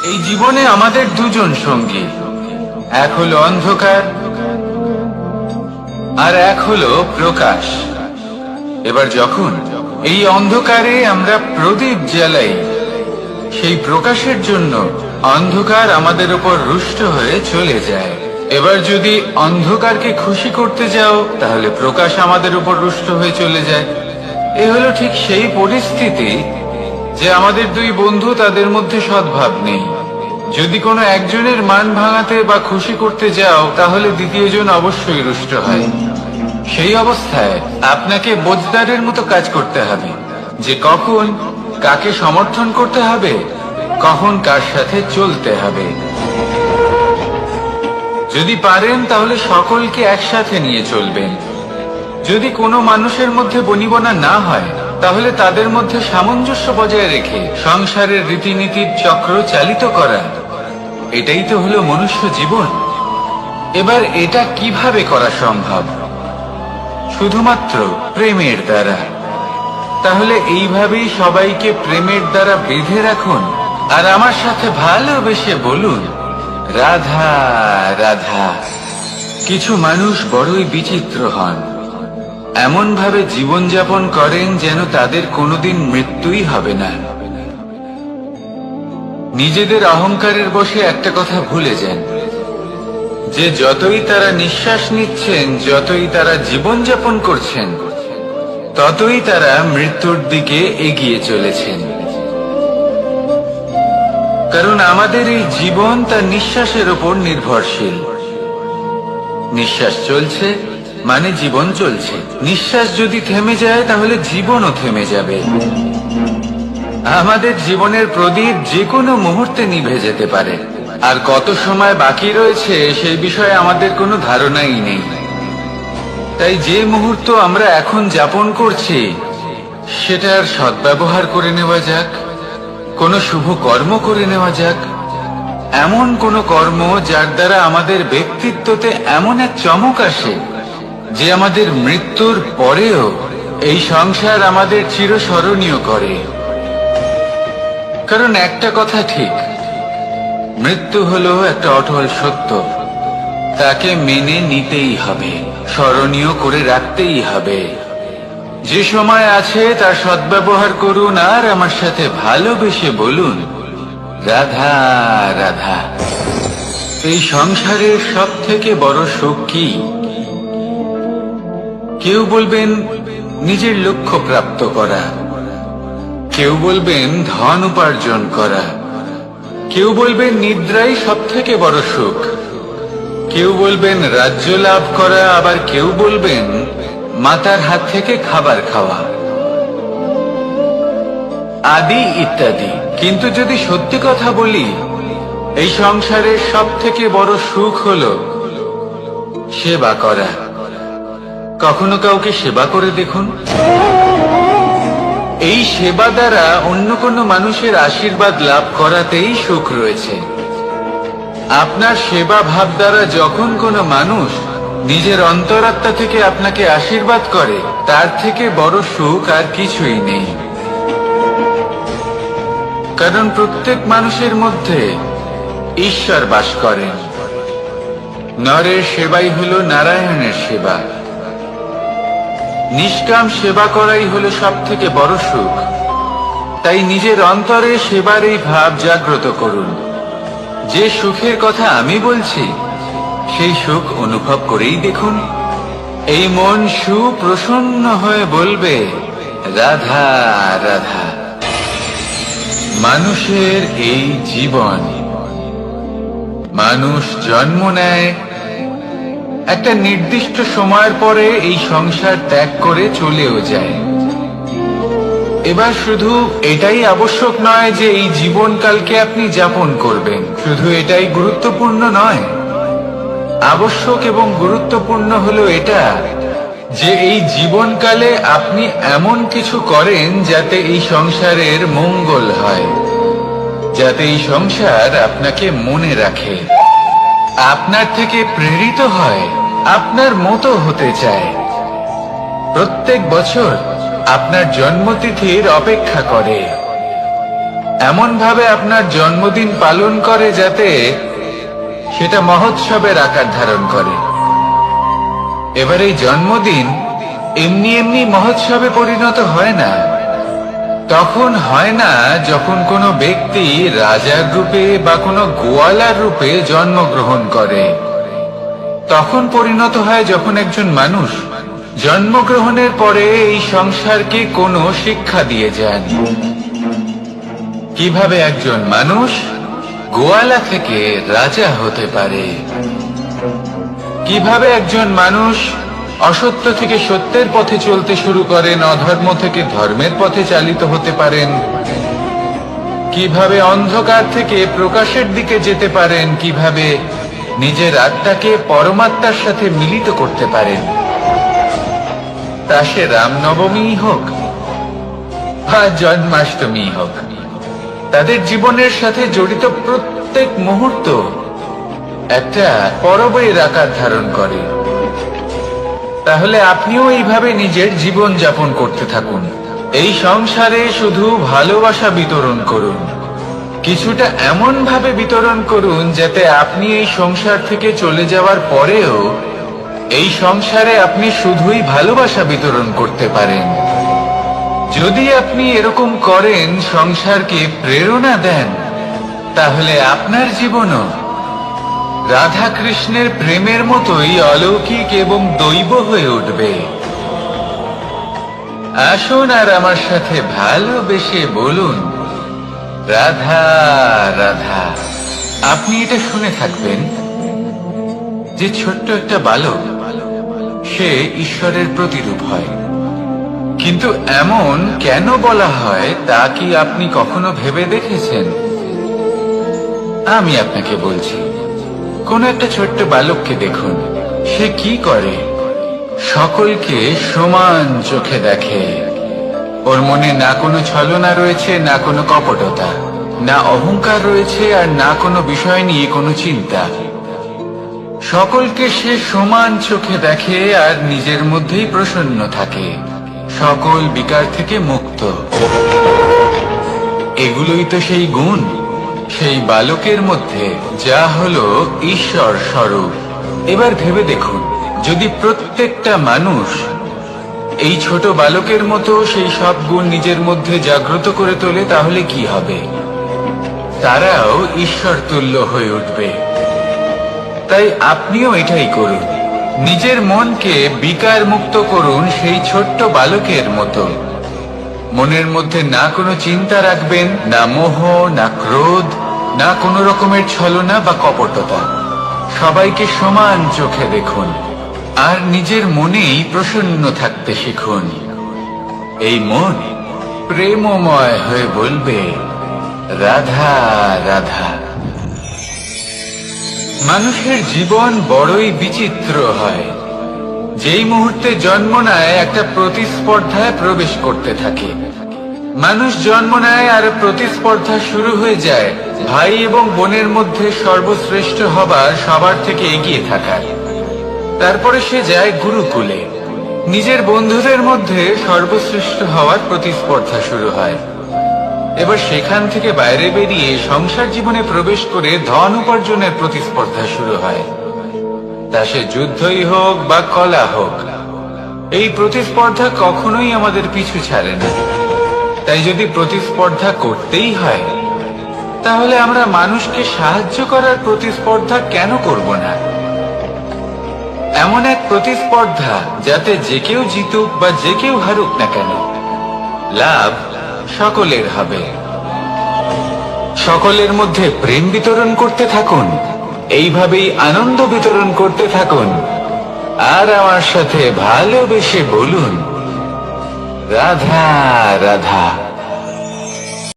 এই জীবনে আমাদের দুজন সঙ্গী, এক হলো অন্ধকার আর এক হলো প্রকাশ। এবার যখন এই অন্ধকারে আমরা প্রদীপ জ্বালাই, সেই প্রকাশের জন্য অন্ধকার আমাদের উপর রুষ্ট হয়ে চলে যায়। এবার যদি অন্ধকারকে খুশি করতে যাও, তাহলে প্রকাশ আমাদের উপর রুষ্ট হয়ে চলে যায়। এ হলো ঠিক সেই পরিস্থিতি যে আমাদের দুই বন্ধু, তাদের মধ্যে সদ্ভাব নেই। যদি কোনো একজনের মান ভাঙাতে বা খুশি করতে যাও, তাহলে দ্বিতীয়জন অবশ্যই রুষ্ট হয়। সেই অবস্থায় আপনাকে বোঝদারের মতো কাজ করতে হবে, যে কখন কাকে সমর্থন করতে হবে, কখন কার সাথে চলতে হবে। যদি পারেন তাহলে সকলকে একসাথে নিয়ে চলবেন। যদি কোনো মানুষের মধ্যে বনিবনা না হয়, তাহলে তাদের মধ্যে সামঞ্জস্য বজায় রেখে সংসারের রীতিনীতির চক্র চালিত করা, এটাই তো হলো মনুষ্য জীবন। এবার এটা কিভাবে করা সম্ভব? শুধুমাত্র প্রেমের দ্বারা। তাহলে এইভাবেই সবাইকে প্রেমের দ্বারা বেঁধে রাখুন, আর আমার সাথে ভালোবেসে বলুন, রাধা রাধা। কিছু মানুষ বড়ই বিচিত্র হন, এমন ভাবে জীবনযাপন করেন যেন তাদের কোনোদিন মৃত্যুই হবে না। নিজেদের অহংকারের বশে একটা কথা ভুলে যান, যে যতই তারা নিঃশ্বাস নিচ্ছেন, যতই তারা জীবনযাপন করছেন, ততই তারা মৃত্যুর দিকে এগিয়ে চলেছেন। কারণ আমাদের এই জীবন তার নিঃশ্বাসের উপর নির্ভরশীল। নিঃশ্বাস চলছে মানে জীবন চলছে। নিঃশ্বাস যদি থেমে যায়, তাহলে জীবনও থেমে যাবে। আমাদের জীবনের প্রদীপ যে কোনো মুহূর্তে নিভে যেতে পারে, আর কত সময় বাকি রয়েছে সেই বিষয়ে আমাদের কোনো ধারণাই নেই। তাই যে মুহূর্ত আমরা এখন যাপন করছি, সেটার সদ্ব্যবহার করে নেওয়া যাক। কোনো শুভ কর্ম করে নেওয়া যাক, এমন কোনো কর্ম যার দ্বারা আমাদের ব্যক্তিত্বতে এমন এক চমক আসে যে আমাদের মৃত্যুর পরেও এই সংসার আমাদের চিরস্মরণীয় করে। কারণ একটা কথা ঠিক, মৃত্যু হলো একটা অটল সত্য। তাকে মেনে নিতেই হবে, স্মরণীয় করে রাখতেই হবে। যে সময় আছে তার সদ্ব্যবহার করুন, আর আমার সাথে ভালোবেসে বলুন, রাধা রাধা। এই সংসারের সব থেকে বড় সুখ কি? কেউ বলবেন নিজের লক্ষ্য প্রাপ্ত করা, কেউ বলবেন ধন উপার্জন করা, কেউ বলবেন নিদ্রাই সব থেকে বড় সুখ, কেউ বলবেন রাজ্য লাভ করা, আবার কেউ বলবেন মাতার হাত থেকে খাবার খাওয়া, আদি ইত্যাদি। কিন্তু যদি সত্যি কথা বলি, এই সংসারের সব থেকে বড় সুখ হলো সেবা করা। কখনো কাউকে সেবা করে দেখুন। এই সেবা দ্বারা অন্য কোনো মানুষের আশীর্বাদ লাভ করাতেই সুখ রয়েছে। আপনার সেবা ভাব দ্বারা যখন কোনো মানুষ নিজের অন্তরাত্মা থেকে আপনাকে আশীর্বাদ করে, তার থেকে বড় সুখ আর কিছুই নেই। কারণ প্রত্যেক মানুষের মধ্যে ঈশ্বর বাস করেন। নরের সেবাই হলো নারায়ণের সেবা। নিষ্কাম সেবা করাই হলো সব থেকে বড় সুখ। তাই নিজের অন্তরে সেবার এই ভাব জাগ্রত করুন। যে সুখের কথা আমি বলছি, সেই সুখ অনুভব করেই দেখুন। এই মন সুপ্রসন্ন হয়ে বলবে, রাধা রাধা। মানুষের এই জীবন, মানুষ জন্ম নেয়, একটা নির্দিষ্ট সময়ের পরে এই সংসার ত্যাগ করে চলেও যায়। এবার শুধু এটাই আবশ্যক নয় যে এই জীবনকালকে আপনি যাপন করবেন, শুধু এটাই গুরুত্বপূর্ণ নয়। আবশ্যক এবং গুরুত্বপূর্ণ হলো এটা যে এই জীবনকালে আপনি এমন কিছু করেন যাতে এই সংসারের মঙ্গল হয়, যাতে এই সংসার আপনাকে মনে রাখে, আপনার থেকে প্রেরিত হয়, আপনার মতো হতে চায়। প্রত্যেক বছর আপনার জন্মতিথির অপেক্ষা করে। এমন ভাবে আপনার জন্মদিন পালন করে যাতে সেটা মহোৎসবের আকার ধারণ করে। এবার এই জন্মদিন এমনি এমনি মহোৎসবে পরিণত হয় না। তখন হয় না যখন কোনো ব্যক্তি রাজার রূপে বা কোনো গোয়ালার রূপে জন্মগ্রহণ করে। তখন পরিণত হয় যখন একজন মানুষ জন্মগ্রহণের পরে এই সংসারকে কোনো শিক্ষা দিয়ে যান। কিভাবে একজন মানুষ গোয়ালা থেকে রাজা হতে পারে, কিভাবে একজন মানুষ অসত্য থেকে সত্যের পথে চলতে শুরু করেন, অধর্ম থেকে ধর্মের পথে চালিত হতে পারেন, কিভাবে অন্ধকার থেকে প্রকাশের দিকে যেতে পারেন, কিভাবে নিজের আত্মাকে পরমাত্মার সাথে মিলিত করতে পারেন। তা সে রামনবমী হোক বা জন্মাষ্টমী হোক, তাদের জীবনের সাথে জড়িত প্রত্যেক মুহূর্ত একটা পরবের আকার ধারণ করে। তাহলে আপনিও এইভাবে নিজের জীবন যাপন করতে থাকুন। এই সংসারে শুধু ভালোবাসা বিতরণ করুন, কিছুটা এমন ভাবে বিতরণ করুন যাতে আপনি এই সংসার থেকে চলে যাওয়ার পরেও এই সংসারে আপনি শুধুই ভালোবাসা বিতরণ করতে পারেন। যদি আপনি এরকম করেন, সংসারকে প্রেরণা দেন, তাহলে আপনার জীবনও রাধা কৃষ্ণের প্রেমের মতোই অলৌকিক এবং দৈব হয়ে উঠবে। আসুন আর আমার সাথে ভালোবেসে বলুন, রাধা রাধা। আপনি এটা শুনে থাকবেন যে ছোট্ট একটা বালক সে ঈশ্বরের প্রতিরূপ হয়। কিন্তু এমন কেন বলা হয় তা কি আপনি কখনো ভেবে দেখেছেন? আমি আপনাকে বলছি, কোন একটা ছোট্ট বালককে দেখুন, সে কি করে? সকলকে সমান চোখে দেখে। ওর মনে না কোনো ছলনা রয়েছে, না কোনো কপটতা, না অহংকার রয়েছে, আর না কোনো বিষয় নিয়ে কোনো চিন্তা। সকলকে সে সমান চোখে দেখে আর নিজের মধ্যেই প্রসন্ন থাকে, সকল বিকার থেকে মুক্ত। এগুলোই তো সেই গুণ সেই বালকের মধ্যে, যা হলো ঈশ্বর স্বরূপ। এবার ভেবে দেখুন, যদি প্রত্যেকটা মানুষ এই ছোট বালকের মতো সেই সব গুণ নিজের মধ্যে জাগ্রত করে তোলে, তাহলে কি হবে? তারাও ঈশ্বর তুল্য হয়ে উঠবে। তাই আপনিও এটাই করুন, নিজের মনকে বিকার মুক্ত করুন সেই ছোট্ট বালকের মতো। মনের মধ্যে না কোনো চিন্তা রাখবেন, না মোহ, না ক্রোধ, না কোনো রকমের ছলনা বা কপটতা। সবাইকে সমান চোখে দেখুন আর নিজের মনেই প্রসন্ন থাকতে শিখুন। এই মন প্রেমময় হয়ে বলবে, রাধা রাধা। মানুষের জীবন বড়ই বিচিত্র হয়। যেই মুহূর্তে জন্ম নেয় একটা প্রতিস্পর্ধায় প্রবেশ করতে থাকে। মানুষ জন্ম নেয় আর প্রতিস্পর্ধা শুরু হয়ে যায় ভাই এবং বোনের মধ্যে সর্বশ্রেষ্ঠ হবার, সবার থেকে এগিয়ে থাকার। তারপরে সে যায় গুরুকুলে, নিজের বন্ধুদের মধ্যে সর্বশ্রেষ্ঠ হওয়ার প্রতিস্পর্ধা শুরু হয়। এবার সেখান থেকে বাইরে বেরিয়ে সংসার জীবনে প্রবেশ করে ধন উপার্জনের প্রতিস্পর্ধা শুরু হয়। তা সে যুদ্ধই হোক বা কলা হোক, এই প্রতিস্পর্ধা কখনোই আমাদের পিছু ছাড়ে না। তাই যদি প্রতিস্পর্ধা করতেই হয়, তাহলে আমরা মানুষকে সাহায্য করার প্রতিস্পর্ধা কেন করব না? এমন এক প্রতিস্পর্ধা যাতে যে কেউ জিতুক বা যে কেউ হারুক না কেন, লাভ সকলের হবে। সকলের মধ্যে প্রেম বিতরণ করতে থাকুন, এইভাবেই আনন্দ বিতরণ করতে থাকুন। আর আমার সাথে ভালোবেসে বলুন, রাধা রাধা।